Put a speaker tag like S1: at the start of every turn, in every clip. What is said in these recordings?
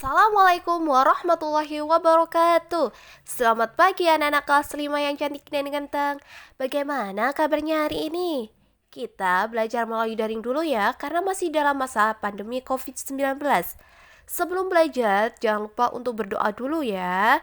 S1: Assalamualaikum warahmatullahi wabarakatuh. Selamat pagi anak-anak kelas 5 yang cantik dan ganteng. Bagaimana kabarnya hari ini? Kita belajar melalui daring dulu ya, karena masih dalam masa pandemi COVID-19. Sebelum belajar, jangan lupa untuk berdoa dulu ya.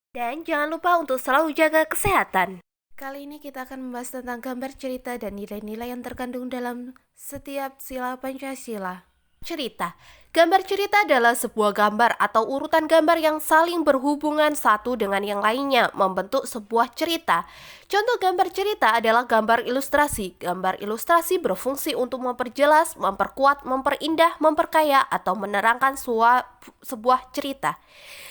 S1: Dan jangan lupa untuk selalu jaga kesehatan. Kali ini kita akan membahas tentang gambar cerita dan nilai-nilai yang terkandung dalam setiap sila Pancasila. Cerita. Gambar cerita adalah sebuah gambar atau urutan gambar yang saling berhubungan satu dengan yang lainnya, membentuk sebuah cerita. Contoh gambar cerita adalah gambar ilustrasi. Gambar ilustrasi berfungsi untuk memperjelas, memperkuat, memperindah, memperkaya, atau menerangkan sebuah cerita.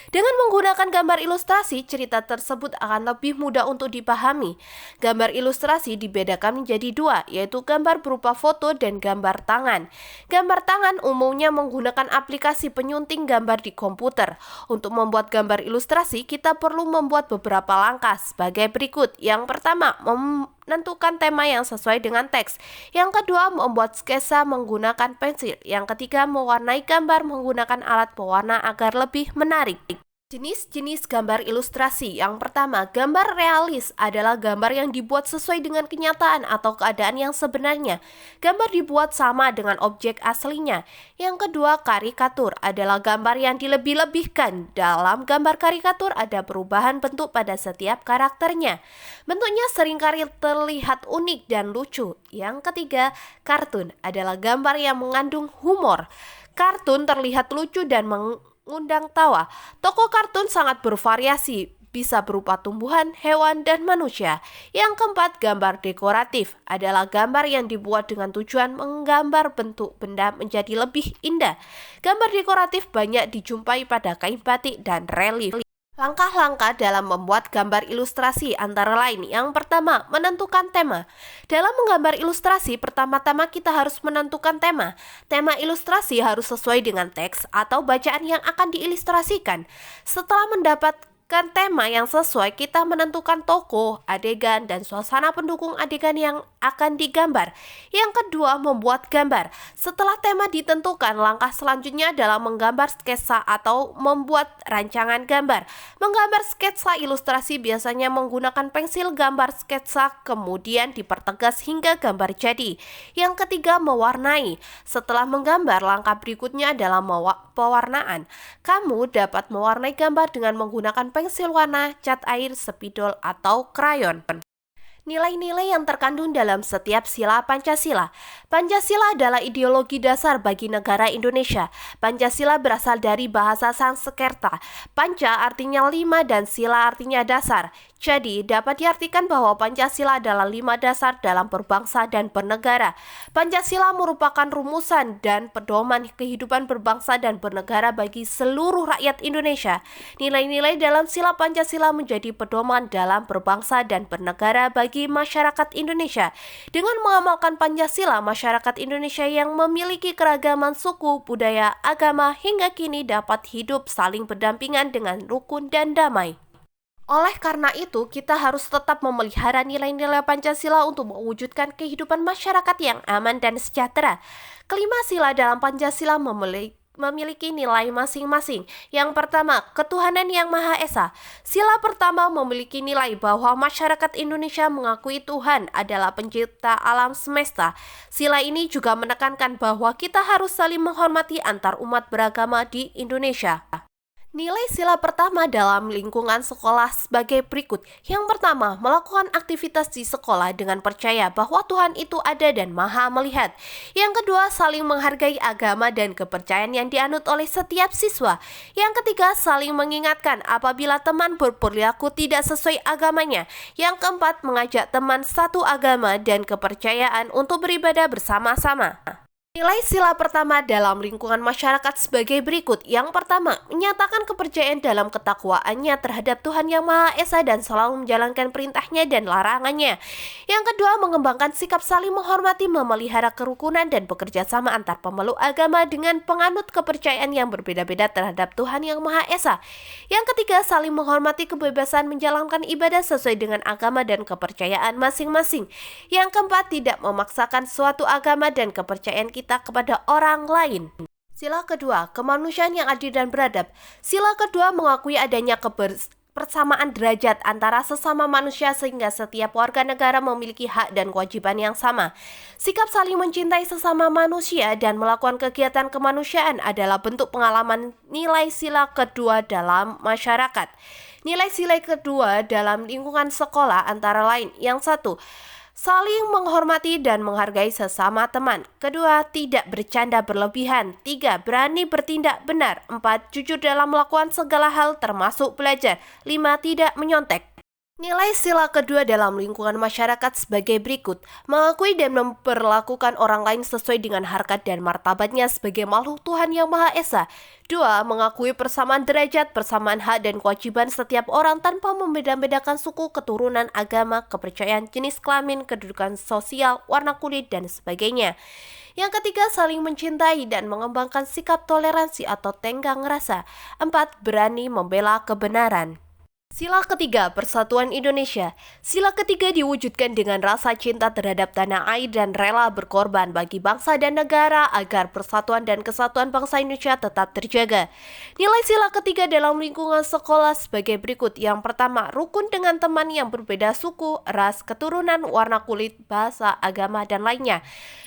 S1: Dengan menggunakan gambar ilustrasi, cerita tersebut akan lebih mudah untuk dipahami. Gambar ilustrasi dibedakan menjadi dua, yaitu gambar berupa foto dan gambar tangan. Gambar tangan umumnya menggunakan aplikasi penyunting gambar di komputer. Untuk membuat gambar ilustrasi, kita perlu membuat beberapa langkah sebagai berikut. Yang pertama, menentukan tema yang sesuai dengan teks. Yang kedua, membuat sketsa menggunakan pensil. Yang ketiga, mewarnai gambar menggunakan alat pewarna agar lebih menarik. Jenis-jenis gambar ilustrasi. Yang pertama, gambar realis adalah gambar yang dibuat sesuai dengan kenyataan atau keadaan yang sebenarnya. Gambar dibuat sama dengan objek aslinya. Yang kedua, karikatur adalah gambar yang dilebih-lebihkan. Dalam gambar karikatur ada perubahan bentuk pada setiap karakternya. Bentuknya seringkali terlihat unik dan lucu. Yang ketiga, kartun adalah gambar yang mengandung humor. Kartun terlihat lucu dan mengundang tawa. Tokoh kartun sangat bervariasi, bisa berupa tumbuhan, hewan, dan manusia. Yang keempat, gambar dekoratif adalah gambar yang dibuat dengan tujuan menggambar bentuk benda menjadi lebih indah. Gambar dekoratif banyak dijumpai pada kain batik dan relief. Langkah-langkah dalam membuat gambar ilustrasi antara lain. Yang pertama, menentukan tema. Dalam menggambar ilustrasi, pertama-tama kita harus menentukan tema. Tema ilustrasi harus sesuai dengan teks atau bacaan yang akan diilustrasikan. Setelah mendapatkan tema yang sesuai, kita menentukan tokoh, adegan, dan suasana pendukung adegan yang akan digambar. Yang kedua, membuat gambar. Setelah tema ditentukan, langkah selanjutnya adalah menggambar sketsa atau membuat rancangan gambar. Menggambar sketsa ilustrasi biasanya menggunakan pensil gambar sketsa, kemudian dipertegas hingga gambar jadi. Yang ketiga, mewarnai. Setelah menggambar, langkah berikutnya adalah pewarnaan. Kamu dapat mewarnai gambar dengan menggunakan pensil warna, cat air, spidol, atau krayon. Nilai-nilai yang terkandung dalam setiap sila Pancasila. Pancasila adalah ideologi dasar bagi negara Indonesia. Pancasila berasal dari bahasa Sanskerta. Panca artinya 5 dan sila artinya dasar. Jadi, dapat diartikan bahwa Pancasila adalah 5 dasar dalam berbangsa dan bernegara. Pancasila merupakan rumusan dan pedoman kehidupan berbangsa dan bernegara bagi seluruh rakyat Indonesia. Nilai-nilai dalam sila Pancasila menjadi pedoman dalam berbangsa dan bernegara bagi masyarakat Indonesia. Dengan mengamalkan Pancasila, masyarakat Indonesia yang memiliki keragaman suku, budaya, agama hingga kini dapat hidup saling berdampingan dengan rukun dan damai. Oleh karena itu, kita harus tetap memelihara nilai-nilai Pancasila untuk mewujudkan kehidupan masyarakat yang aman dan sejahtera. Kelima sila dalam Pancasila memiliki nilai masing-masing. Yang pertama, ketuhanan yang Maha Esa. Sila pertama memiliki nilai bahwa masyarakat Indonesia mengakui Tuhan adalah pencipta alam semesta. Sila ini juga menekankan bahwa kita harus saling menghormati antar umat beragama di Indonesia. Nilai sila pertama dalam lingkungan sekolah sebagai berikut. Yang pertama, melakukan aktivitas di sekolah dengan percaya bahwa Tuhan itu ada dan Maha melihat. Yang kedua, saling menghargai agama dan kepercayaan yang dianut oleh setiap siswa. Yang ketiga, saling mengingatkan apabila teman berperilaku tidak sesuai agamanya. Yang keempat, mengajak teman satu agama dan kepercayaan untuk beribadah bersama-sama. Nilai sila pertama dalam lingkungan masyarakat sebagai berikut. Yang pertama, menyatakan kepercayaan dalam ketakwaannya terhadap Tuhan Yang Maha Esa dan selalu menjalankan perintahnya dan larangannya. Yang kedua, mengembangkan sikap saling menghormati, memelihara kerukunan dan bekerja sama antar pemeluk agama dengan penganut kepercayaan yang berbeda-beda terhadap Tuhan Yang Maha Esa. Yang ketiga, saling menghormati kebebasan menjalankan ibadah sesuai dengan agama dan kepercayaan masing-masing. Yang keempat, tidak memaksakan suatu agama dan kepercayaan kita kepada orang lain. Sila kedua, kemanusiaan yang adil dan beradab. Sila kedua mengakui adanya persamaan derajat antara sesama manusia sehingga setiap warga negara memiliki hak dan kewajiban yang sama. Sikap saling mencintai sesama manusia dan melakukan kegiatan kemanusiaan adalah bentuk pengalaman nilai sila kedua dalam masyarakat. Nilai sila kedua dalam lingkungan sekolah antara lain, yang satu, saling menghormati dan menghargai sesama teman. Kedua, tidak bercanda berlebihan. Tiga, berani bertindak benar. Empat, jujur dalam melakukan segala hal termasuk belajar. Lima, tidak menyontek. Nilai sila kedua dalam lingkungan masyarakat sebagai berikut: mengakui dan memperlakukan orang lain sesuai dengan harkat dan martabatnya sebagai makhluk Tuhan yang Maha Esa. 2. Mengakui persamaan derajat, persamaan hak dan kewajiban setiap orang tanpa membeda-bedakan suku, keturunan, agama, kepercayaan, jenis kelamin, kedudukan sosial, warna kulit, dan sebagainya. Yang ketiga, saling mencintai dan mengembangkan sikap toleransi atau tenggang rasa. 4. Berani membela kebenaran. Sila ketiga, Persatuan Indonesia. Sila ketiga diwujudkan dengan rasa cinta terhadap tanah air dan rela berkorban bagi bangsa dan negara agar persatuan dan kesatuan bangsa Indonesia tetap terjaga. Nilai sila ketiga dalam lingkungan sekolah sebagai berikut. Yang pertama, rukun dengan teman yang berbeda suku, ras, keturunan, warna kulit, bahasa, agama, dan lainnya.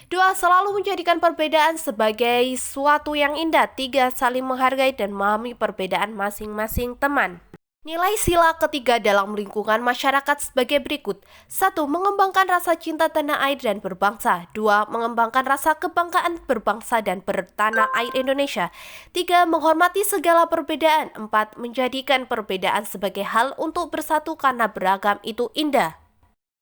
S1: 2. Selalu menjadikan perbedaan sebagai suatu yang indah. 3. Saling menghargai dan memahami perbedaan masing-masing teman. Nilai sila ketiga dalam lingkungan masyarakat sebagai berikut. 1. Mengembangkan rasa cinta tanah air dan berbangsa. 2. Mengembangkan rasa kebanggaan berbangsa dan bertanah air Indonesia. 3. Menghormati segala perbedaan. 4. Menjadikan perbedaan sebagai hal untuk bersatu karena beragam itu indah.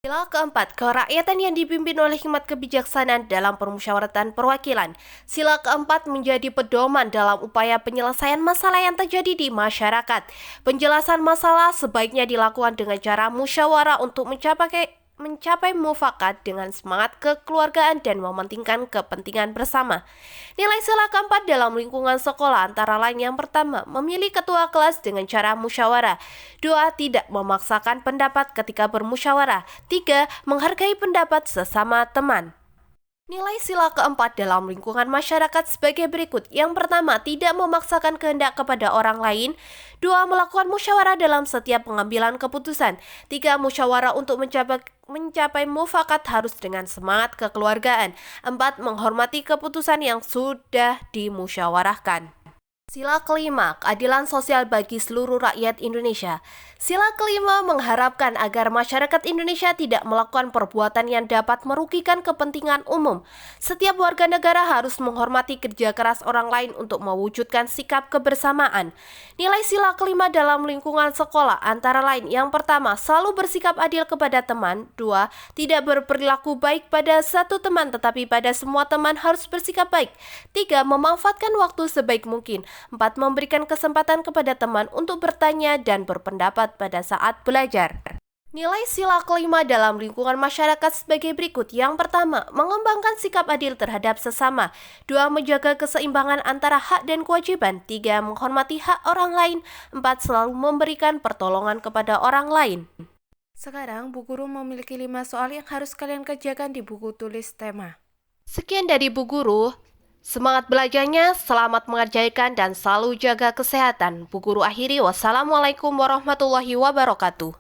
S1: Sila keempat, kerakyatan yang dipimpin oleh hikmat kebijaksanaan dalam permusyawaratan perwakilan. Sila keempat menjadi pedoman dalam upaya penyelesaian masalah yang terjadi di masyarakat. Penjelasan masalah sebaiknya dilakukan dengan cara musyawarah untuk mencapai mufakat dengan semangat kekeluargaan dan mementingkan kepentingan bersama. Nilai sila keempat dalam lingkungan sekolah antara lain: yang pertama, memilih ketua kelas dengan cara musyawarah. 2. Tidak memaksakan pendapat ketika bermusyawarah. 3. Menghargai pendapat sesama teman. Nilai sila keempat dalam lingkungan masyarakat sebagai berikut. Yang pertama, tidak memaksakan kehendak kepada orang lain. 2. Melakukan musyawarah dalam setiap pengambilan keputusan. 3. Musyawarah untuk mencapai mufakat harus dengan semangat kekeluargaan. 4. Menghormati keputusan yang sudah dimusyawarahkan. Sila kelima, keadilan sosial bagi seluruh rakyat Indonesia. Sila kelima mengharapkan agar masyarakat Indonesia tidak melakukan perbuatan yang dapat merugikan kepentingan umum. Setiap warga negara harus menghormati kerja keras orang lain untuk mewujudkan sikap kebersamaan. Nilai sila kelima dalam lingkungan sekolah antara lain: yang pertama, selalu bersikap adil kepada teman. 2. Tidak berperilaku baik pada satu teman tetapi pada semua teman harus bersikap baik. 3. Memanfaatkan waktu sebaik mungkin. 4. Memberikan kesempatan kepada teman untuk bertanya dan berpendapat pada saat belajar. Nilai sila kelima dalam lingkungan masyarakat sebagai berikut. Yang pertama, mengembangkan sikap adil terhadap sesama. 2. Menjaga keseimbangan antara hak dan kewajiban. 3. Menghormati hak orang lain. 4. Selalu memberikan pertolongan kepada orang lain. Sekarang, Bu Guru memiliki 5 soal yang harus kalian kerjakan di buku tulis tema. Sekian dari Bu Guru. Semangat belajarnya, selamat mengerjakan, dan selalu jaga kesehatan. Bu Guru akhiri, wassalamualaikum warahmatullahi wabarakatuh.